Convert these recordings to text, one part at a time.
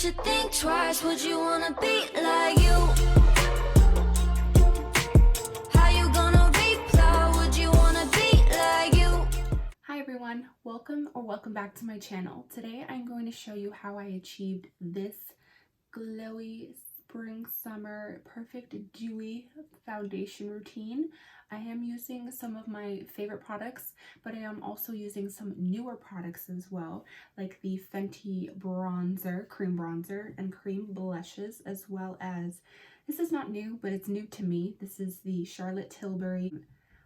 should think twice. Would you wanna be like you? How you gonna reply? Would you wanna be like you? Hi everyone, welcome back to my channel. Today I'm going to show you how I achieved this glowy spring summer perfect dewy foundation routine. I am using some of my favorite products, but I am also using some newer products as well, like the Fenty bronzer, cream bronzer, and cream blushes, as well as, this is not new, but it's new to me. This is the Charlotte Tilbury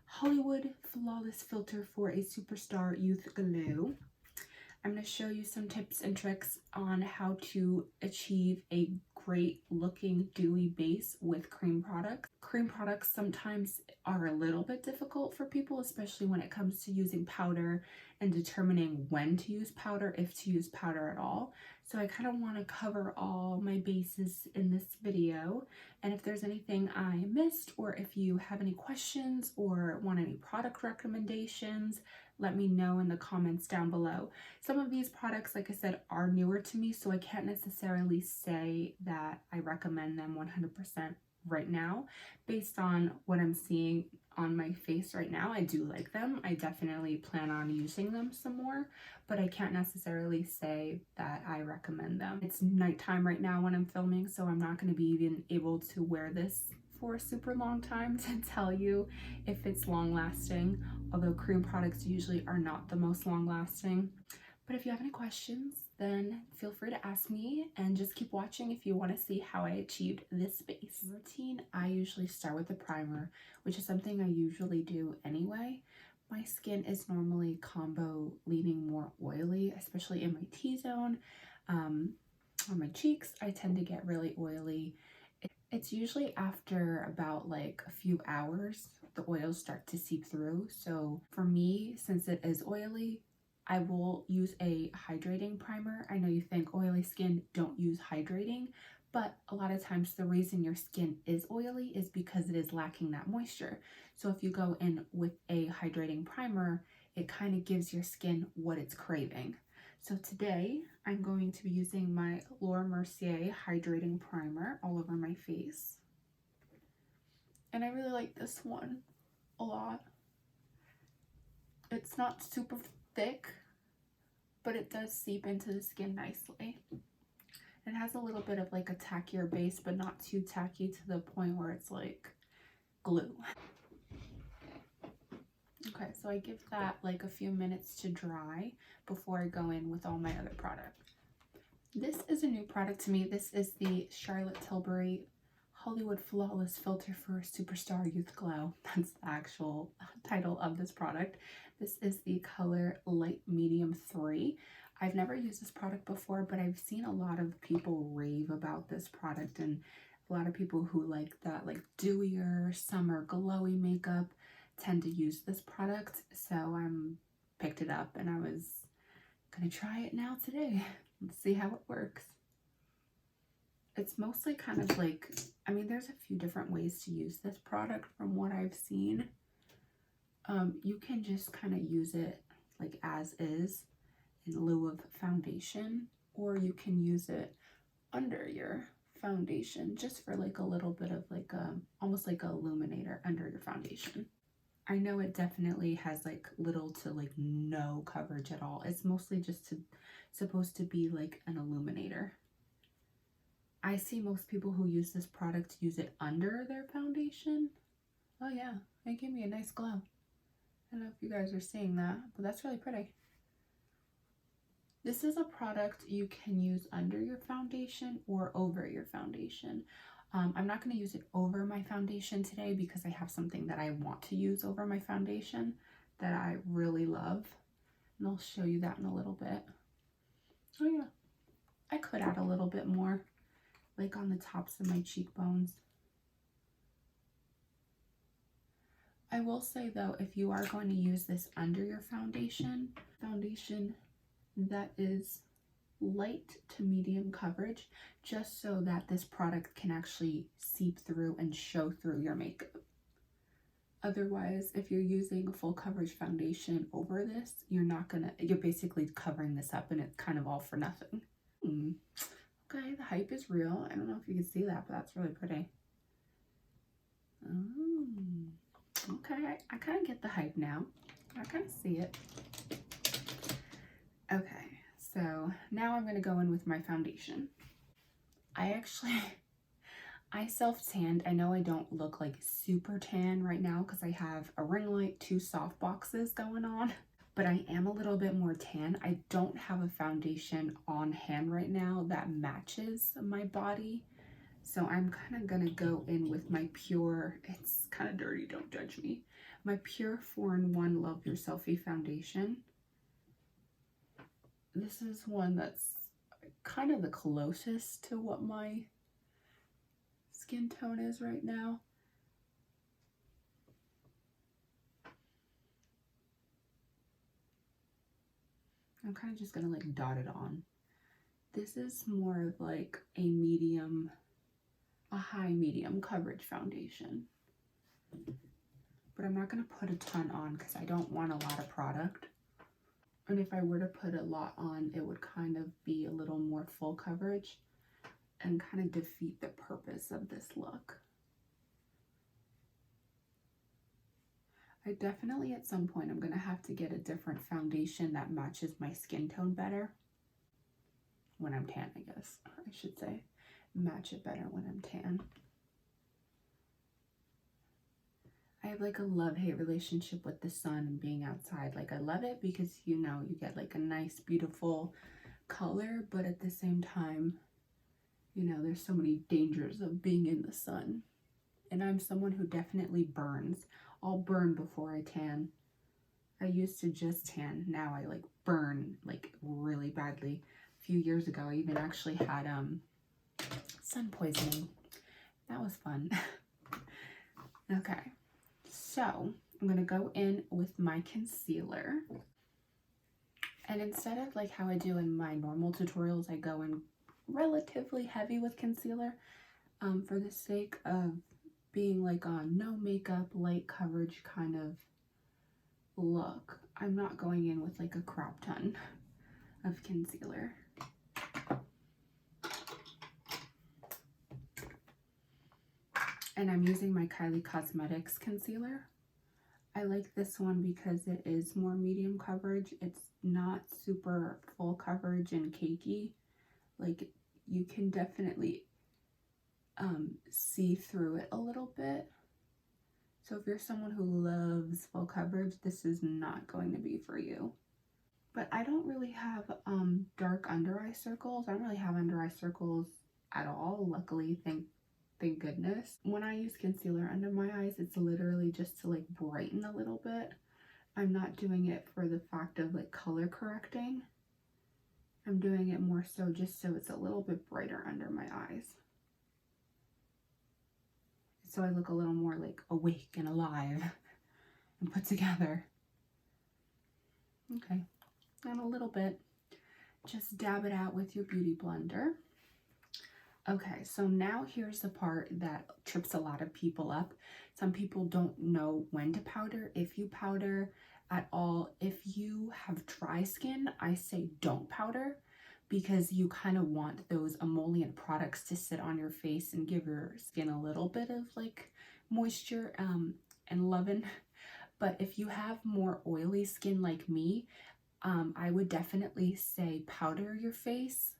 Hollywood Flawless Filter for a Superstar Youth Glow. I'm going to show you some tips and tricks on how to achieve a great looking dewy base with cream products. Cream products sometimes are a little bit difficult for people, especially when it comes to using powder and determining when to use powder, if to use powder at all. So I kind of want to cover all my bases in this video, and if there's anything I missed, or if you have any questions or want any product recommendations, let me know in the comments down below. Some of these products, like I said, are newer to me, so I can't necessarily say that I recommend them 100% right now. Based on what I'm seeing on my face right now, I do like them. I definitely plan on using them some more, but I can't necessarily say that I recommend them. It's nighttime right now when I'm filming, so I'm not going to be even able to wear this for a super long time to tell you if it's long lasting, although cream products usually are not the most long lasting. But if you have any questions, then feel free to ask me, and just keep watching if you want to see how I achieved this base. Routine, I usually start with a primer, which is something I usually do anyway. My skin is normally combo leaning more oily, especially in my T-zone. On my cheeks, I tend to get really oily. It's usually after about like a few hours, the oils start to seep through. So for me, since it is oily, I will use a hydrating primer. I know you think oily skin don't use hydrating, but a lot of times the reason your skin is oily is because it is lacking that moisture. So if you go in with a hydrating primer, it kind of gives your skin what it's craving. So today I'm going to be using my Laura Mercier Hydrating Primer all over my face. And I really like this one a lot. It's not super thick, but it does seep into the skin nicely. It has a little bit of like a tackier base, but not too tacky to the point where it's like glue. Okay, so I give that like a few minutes to dry before I go in with all my other products. This is a new product to me. This is the Charlotte Tilbury Hollywood Flawless Filter for Superstar Youth Glow. That's the actual title of this product. This is the color Light Medium 3. I've never used this product before, but I've seen a lot of people rave about this product, and a lot of people who like that like dewier summer glowy makeup tend to use this product. So I picked it up and I was gonna try it now today. Let's see how it works. It's mostly kind of like, I mean, there's a few different ways to use this product from what I've seen. You can just kind of use it like as is in lieu of foundation, or you can use it under your foundation just for like a little bit of like almost like an illuminator under your foundation. I know it definitely has like little to like no coverage at all. It's mostly just supposed to be like an illuminator. I see most people who use this product use it under their foundation. Oh yeah, it gave me a nice glow. I don't know if you guys are seeing that, but that's really pretty. This is a product you can use under your foundation or over your foundation. I'm not going to use it over my foundation today because I have something that I want to use over my foundation that I really love. And I'll show you that in a little bit. Oh yeah, I could add a little bit more, like on the tops of my cheekbones. I will say though, if you are going to use this under your foundation that is light to medium coverage, just so that this product can actually seep through and show through your makeup. Otherwise, if you're using a full coverage foundation over this, you're basically covering this up and it's kind of all for nothing. Okay, the hype is real. I don't know if you can see that, but that's really pretty. Okay, I kind of get the hype now. I kind of see it. Okay, so now I'm going to go in with my foundation. I self-tanned. I know I don't look like super tan right now because I have a ring light, 2 soft boxes going on, but I am a little bit more tan. I don't have a foundation on hand right now that matches my body. So I'm kind of going to go in with my Pure, it's kind of dirty, don't judge me, my Pure 4-in-1 Love Your Selfie Foundation. This is one that's kind of the closest to what my skin tone is right now. I'm kind of just going to like dot it on. This is more of like a medium, a high medium coverage foundation. But I'm not going to put a ton on because I don't want a lot of product. And if I were to put a lot on, it would kind of be a little more full coverage and kind of defeat the purpose of this look. I definitely at some point I'm going to have to get a different foundation that matches my skin tone better. When I'm tan, I guess, I should say. Match it better when I'm tan. I have like a love-hate relationship with the sun and being outside. Like I love it because, you know, you get like a nice, beautiful color, but at the same time, you know, there's so many dangers of being in the sun. And I'm someone who definitely burns. I'll burn before I tan. I used to just tan. Now I like burn like really badly. A few years ago, I even actually had sun poisoning. That was fun. Okay. So I'm going to go in with my concealer. And instead of like how I do in my normal tutorials, I go in relatively heavy with concealer for the sake of being like on no makeup, light coverage kind of look. I'm not going in with like a crap ton of concealer. And I'm using my Kylie Cosmetics concealer. I like this one because it is more medium coverage. It's not super full coverage and cakey. Like you can definitely see through it a little bit. So if you're someone who loves full coverage, this is not going to be for you. But I don't really have dark under eye circles. I don't really have under eye circles at all, luckily, thank goodness. When I use concealer under my eyes, it's literally just to like brighten a little bit. I'm not doing it for the fact of like color correcting. I'm doing it more so just so it's a little bit brighter under my eyes. So I look a little more like awake and alive and put together. Okay, and a little bit. Just dab it out with your beauty blender. Okay, so now here's the part that trips a lot of people up. Some people don't know when to powder, if you powder at all. If you have dry skin, I say don't powder because you kind of want those emollient products to sit on your face and give your skin a little bit of like moisture and loving. But if you have more oily skin like me, I would definitely say powder your face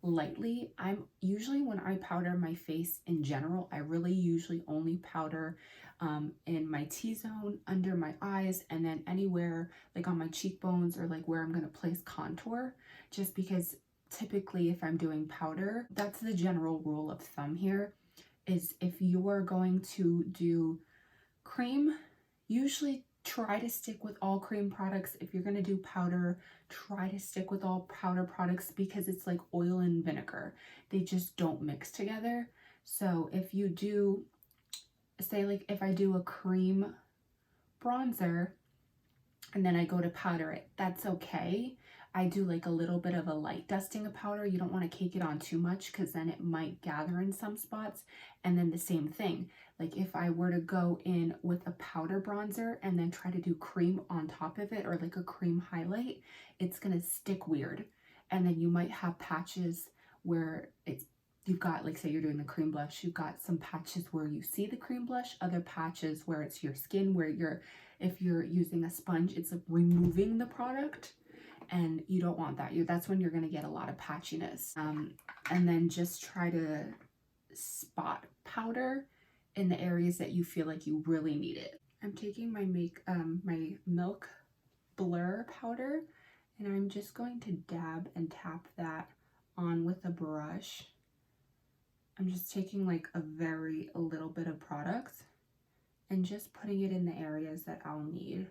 lightly. I'm usually, when I powder my face in general, I really usually only powder in my T-zone, under my eyes, and then anywhere like on my cheekbones or like where I'm going to place contour, just because typically if I'm doing powder, that's the general rule of thumb here, is if you are going to do cream, usually try to stick with all cream products. If you're going to do powder, try to stick with all powder products because it's like oil and vinegar. They just don't mix together. So if you do, say like if I do a cream bronzer and then I go to powder it, that's okay. I do like a little bit of a light dusting of powder. You don't want to cake it on too much because then it might gather in some spots. And then the same thing, like if I were to go in with a powder bronzer and then try to do cream on top of it or like a cream highlight, it's going to stick weird. And then you might have patches where it's you've got, like say you're doing the cream blush, you've got some patches where you see the cream blush, other patches where it's your skin, where if you're using a sponge, it's like removing the product, and you don't want that. That's when you're going to get a lot of patchiness. And then just try to spot powder in the areas that you feel like you really need it. I'm taking my my Milk Blur powder, and I'm just going to dab and tap that on with a brush. I'm just taking like a little bit of product and just putting it in the areas that I'll need,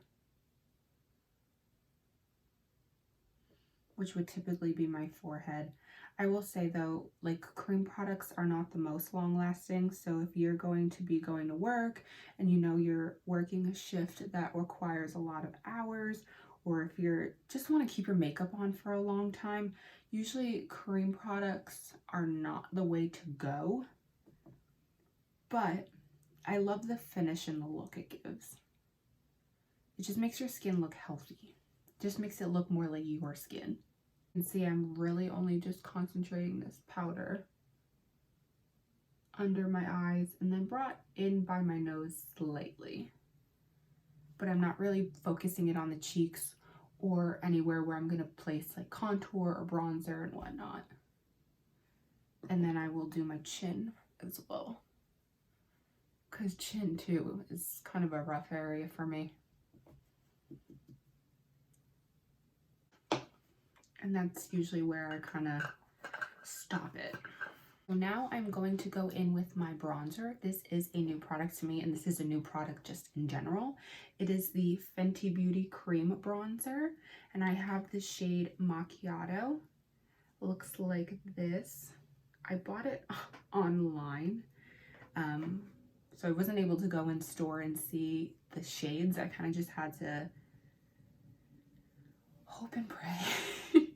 which would typically be my forehead. I will say though, like cream products are not the most long lasting. So if you're going to be going to work and you know you're working a shift that requires a lot of hours, or if you're just want to keep your makeup on for a long time, usually cream products are not the way to go. But I love the finish and the look it gives. It just makes your skin look healthy. It just makes it look more like your skin. And see, I'm really only just concentrating this powder under my eyes and then brought in by my nose slightly. But I'm not really focusing it on the cheeks or anywhere where I'm going to place like contour or bronzer and whatnot. And then I will do my chin as well, because chin too is kind of a rough area for me. And that's usually where I kind of stop it. So now I'm going to go in with my bronzer. This is a new product to me, and this is a new product just in general. It is the Fenty Beauty Cream Bronzer, and I have the shade Macchiato. Looks like this. I bought it online, so I wasn't able to go in store and see the shades. I kind of just had to hope and pray.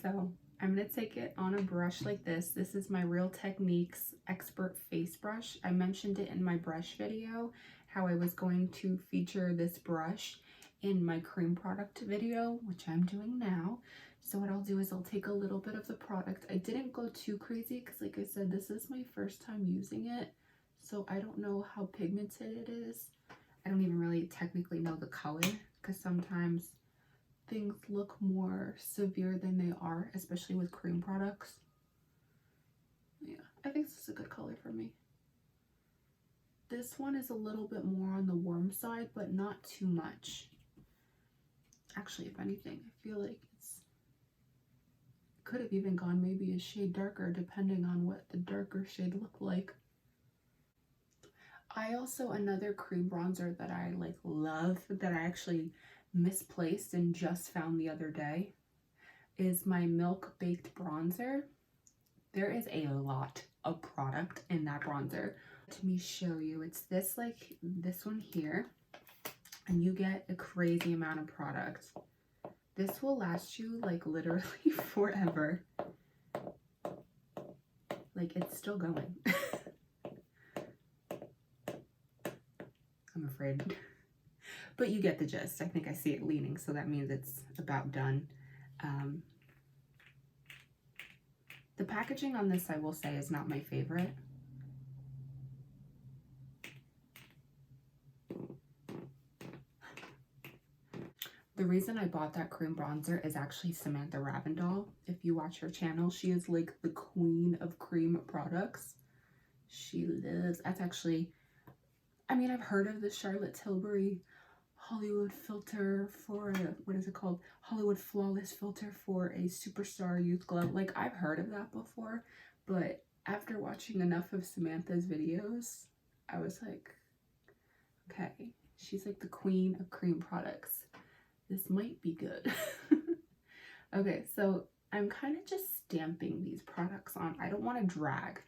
So I'm going to take it on a brush like this. This is my Real Techniques Expert Face Brush. I mentioned it in my brush video, how I was going to feature this brush in my cream product video, which I'm doing now. So what I'll do is I'll take a little bit of the product. I didn't go too crazy because, like I said, this is my first time using it. So I don't know how pigmented it is. I don't even really technically know the color, because sometimes things look more severe than they are, especially with cream products. Yeah, I think this is a good color for me. This one is a little bit more on the warm side, but not too much. Actually, if anything, I feel like could have even gone maybe a shade darker, depending on what the darker shade looked like. Another cream bronzer that I like love, that I actually misplaced and just found the other day, is my Milk Baked Bronzer. There is a lot of product in that bronzer. Let me show you. It's this, like this one here, and you get a crazy amount of product. This will last you like literally forever. Like, it's still going. I'm afraid. But you get the gist. I think I see it leaning, so that means it's about done. The packaging on this, I will say, is not my favorite. The reason I bought that cream bronzer is actually Samantha Ravindal. If you watch her channel, she is like the queen of cream products. She lives, that's actually, I mean, I've heard of the Charlotte Tilbury Hollywood filter for, what is it called? Hollywood Flawless filter for a superstar youth glow. Like, I've heard of that before, but after watching enough of Samantha's videos, I was like, okay, she's like the queen of cream products. This might be good. Okay, so I'm kind of just stamping these products on. I don't want to drag.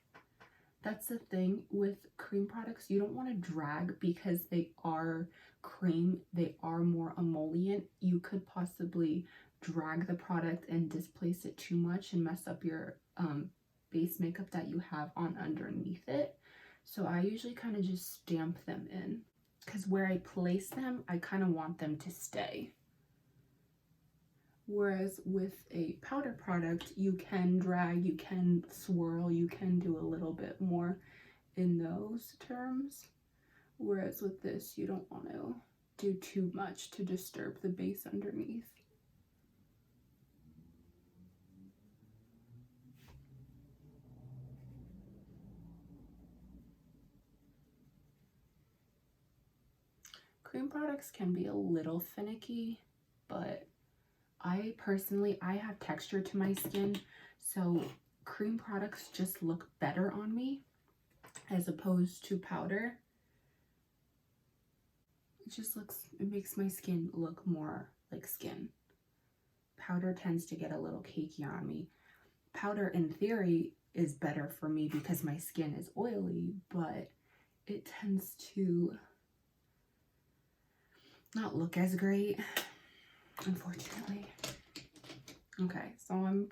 That's the thing with cream products. You don't want to drag because they are cream. They are more emollient. You could possibly drag the product and displace it too much and mess up your base makeup that you have on underneath it. So I usually kind of just stamp them in, because where I place them, I kind of want them to stay. Whereas with a powder product, you can drag, you can swirl, you can do a little bit more in those terms. Whereas with this, you don't want to do too much to disturb the base underneath. Cream products can be a little finicky, but I personally, I have texture to my skin, so cream products just look better on me as opposed to powder. It just looks, it makes my skin look more like skin. Powder tends to get a little cakey on me. Powder in theory is better for me because my skin is oily, but it tends to not look as great, unfortunately. Okay, so I'm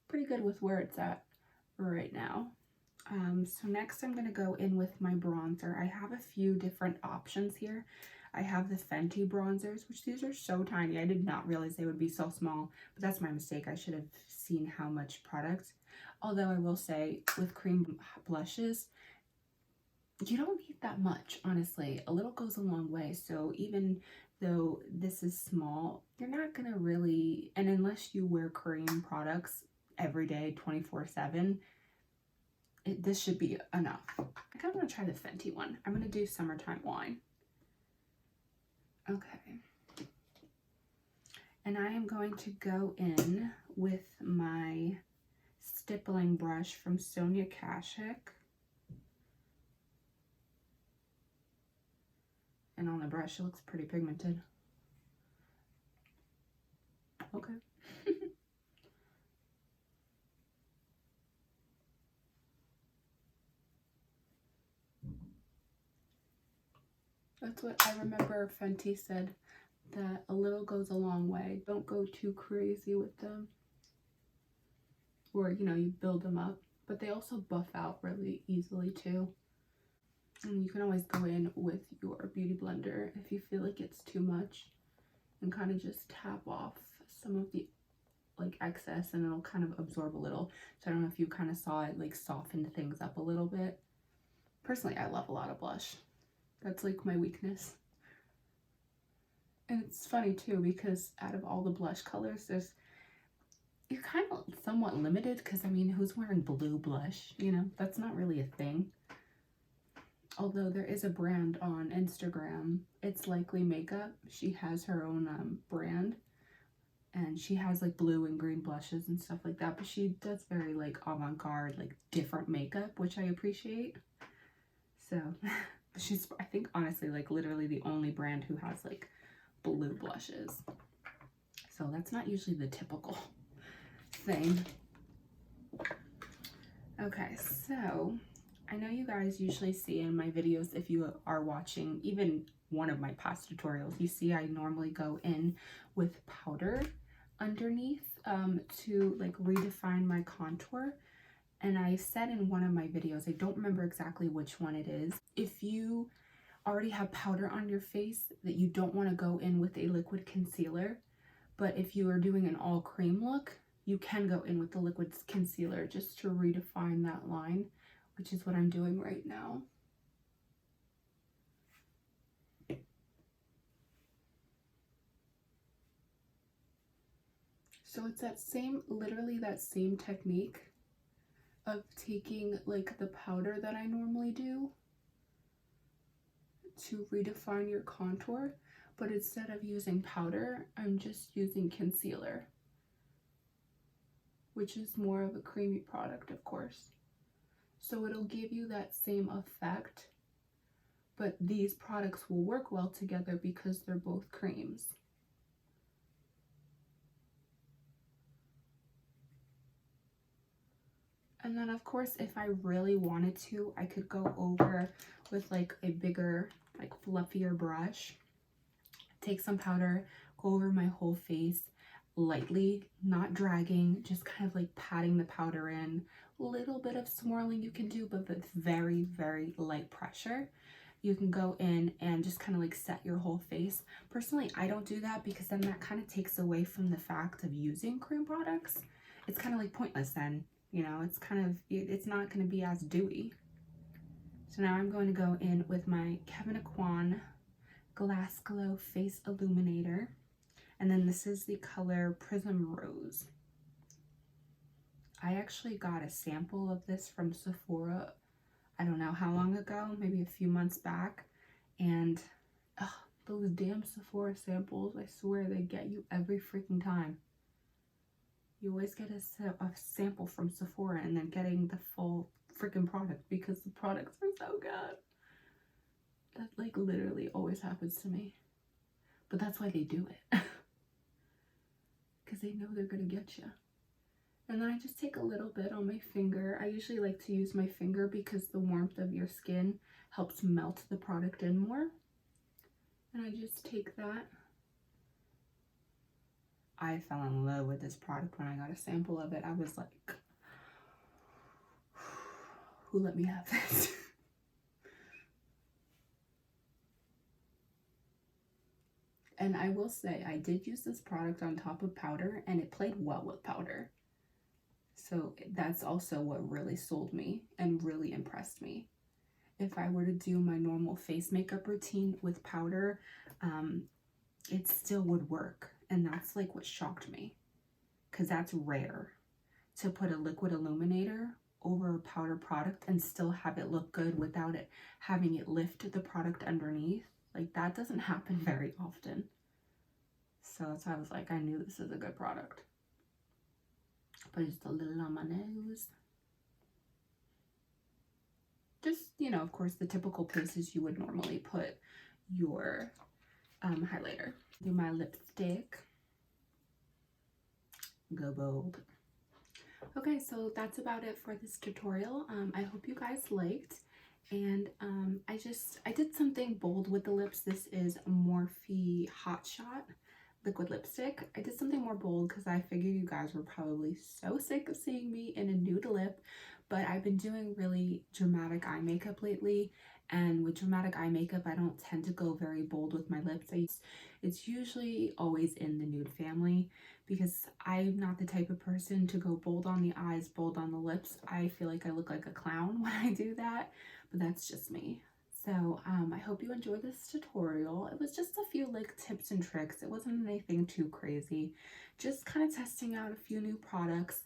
pretty good with where it's at right now. So next I'm gonna go in with my bronzer. I have a few different options here. I have the Fenty bronzers, which these are so tiny. I did not realize they would be so small, but that's my mistake. I should have seen how much product. Although I will say with cream blushes, you don't need that much, honestly. A little goes a long way. So even though this is small, you're not gonna really, and unless you wear cream products every day 24/7, this should be enough. I kind of want to try the Fenty one. I'm gonna do Summertime Wine. Okay, and I am going to go in with my stippling brush from Sonia Kashuk. And on the brush, it looks pretty pigmented. Okay. That's what I remember Fenty said, that a little goes a long way. Don't go too crazy with them. Or, you know, you build them up. But they also buff out really easily too. And you can always go in with your beauty blender if you feel like it's too much and kind of just tap off some of the like excess, and it'll kind of absorb a little. So I don't know if you kind of saw it like softened things up a little bit. Personally, I love a lot of blush. That's like my weakness. And it's funny too, because out of all the blush colors, you're kind of somewhat limited, because I mean, who's wearing blue blush? You know, that's not really a thing. Although there is a brand on Instagram, It's Likely Makeup. She has her own brand, and she has like blue and green blushes and stuff like that, but she does very like avant-garde, like different makeup, which I appreciate. So she's, I think, honestly, like literally the only brand who has like blue blushes. So that's not usually the typical thing. Okay, so I know you guys usually see in my videos, if you are watching even one of my past tutorials, you see I normally go in with powder underneath to like redefine my contour. And I said in one of my videos, I don't remember exactly which one it is, if you already have powder on your face, that you don't want to go in with a liquid concealer. But if you are doing an all cream look, you can go in with the liquid concealer just to redefine that line, which is what I'm doing right now. So it's that same, literally that same technique of taking like the powder that I normally do to redefine your contour, but instead of using powder, I'm just using concealer, which is more of a creamy product, of course. So it'll give you that same effect, but these products will work well together because they're both creams. And then of course, if I really wanted to, I could go over with like a bigger, like fluffier brush, take some powder, go over my whole face lightly, not dragging, just kind of like patting the powder in. A little bit of swirling you can do, but with very, very light pressure. you can go in and just kind of like set your whole face. Personally, I don't do that because then that kind of takes away from the fact of using cream products. It's kind of like pointless then, you know, it's kind of, it's not going to be as dewy. So now I'm going to go in with my Kevyn Aucoin Glass Glow Face Illuminator. And then this is the color Prism Rose. I actually got a sample of this from Sephora, I don't know how long ago, maybe a few months back. And those damn Sephora samples, I swear they get you every freaking time. You always get a sample from Sephora and then getting the full freaking product because the products are so good. That like literally always happens to me. But that's why they do it. Because they know they're gonna get you. And then I just take a little bit on my finger. I usually like to use my finger because the warmth of your skin helps melt the product in more. And I just take that. I fell in love with this product when I got a sample of it. I was like, who let me have this? And I will say, I did use this product on top of powder and it played well with powder. So that's also what really sold me and really impressed me. If I were to do my normal face makeup routine with powder, it still would work. And that's like what shocked me, because that's rare to put a liquid illuminator over a powder product and still have it look good without it having it lift the product underneath. Like that doesn't happen very often. So that's why I was like, I knew this is a good product. Put just a little on my nose. Just, you know, of course, the typical places you would normally put your highlighter. Do my lipstick. Go bold. Okay, so that's about it for this tutorial. I hope you guys liked. And I did something bold with the lips. This is Morphe Hot Shot liquid lipstick. I did something more bold because I figured you guys were probably so sick of seeing me in a nude lip, but I've been doing really dramatic eye makeup lately, and with dramatic eye makeup I don't tend to go very bold with my lips. It's usually always in the nude family because I'm not the type of person to go bold on the eyes, bold on the lips. I feel like I look like a clown when I do that, but that's just me. So I hope you enjoyed this tutorial. It was just a few like tips and tricks. It wasn't anything too crazy. Just kind of testing out a few new products.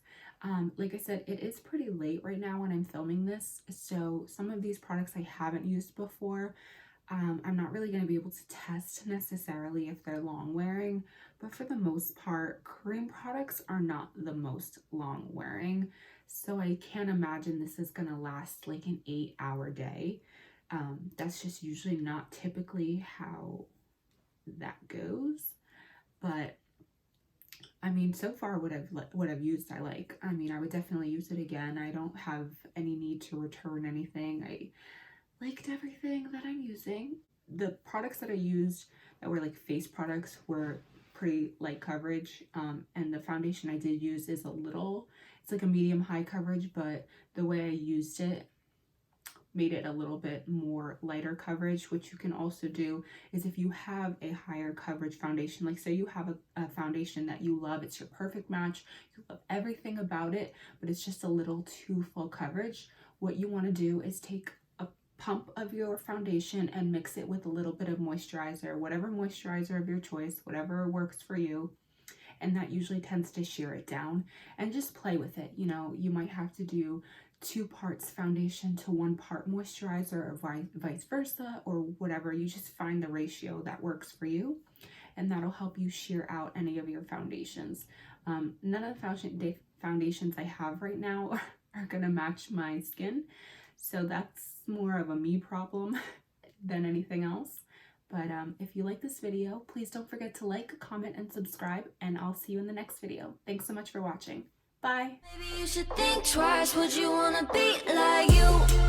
Like I said, it is pretty late right now when I'm filming this. So some of these products I haven't used before. I'm not really going to be able to test necessarily if they're long wearing. But for the most part, cream products are not the most long wearing. So I can't imagine this is going to last like an 8-hour day. That's just usually not typically how that goes, but I mean, so far what I've used I like. I mean, I would definitely use it again. I don't have any need to return anything. I liked everything that I'm using. The products that I used that were like face products were pretty light coverage, and the foundation I did use is it's like a medium high coverage, but the way I used it made it a little bit more lighter coverage. What you can also do is if you have a higher coverage foundation, like say you have a foundation that you love, it's your perfect match, you love everything about it, but it's just a little too full coverage, what you want to do is take a pump of your foundation and mix it with a little bit of moisturizer, whatever moisturizer of your choice, whatever works for you. And that usually tends to shear it down, and just play with it. You know, you might have to do 2 parts foundation to 1 part moisturizer, or vice versa, or whatever. You just find the ratio that works for you, and that'll help you shear out any of your foundations. None of the foundations I have right now are gonna match my skin, so that's more of a me problem than anything else. But if you like this video, please don't forget to like, comment, and subscribe, and I'll see you in the next video. Thanks so much for watching. Bye. Maybe you should think twice, would you wanna be like you?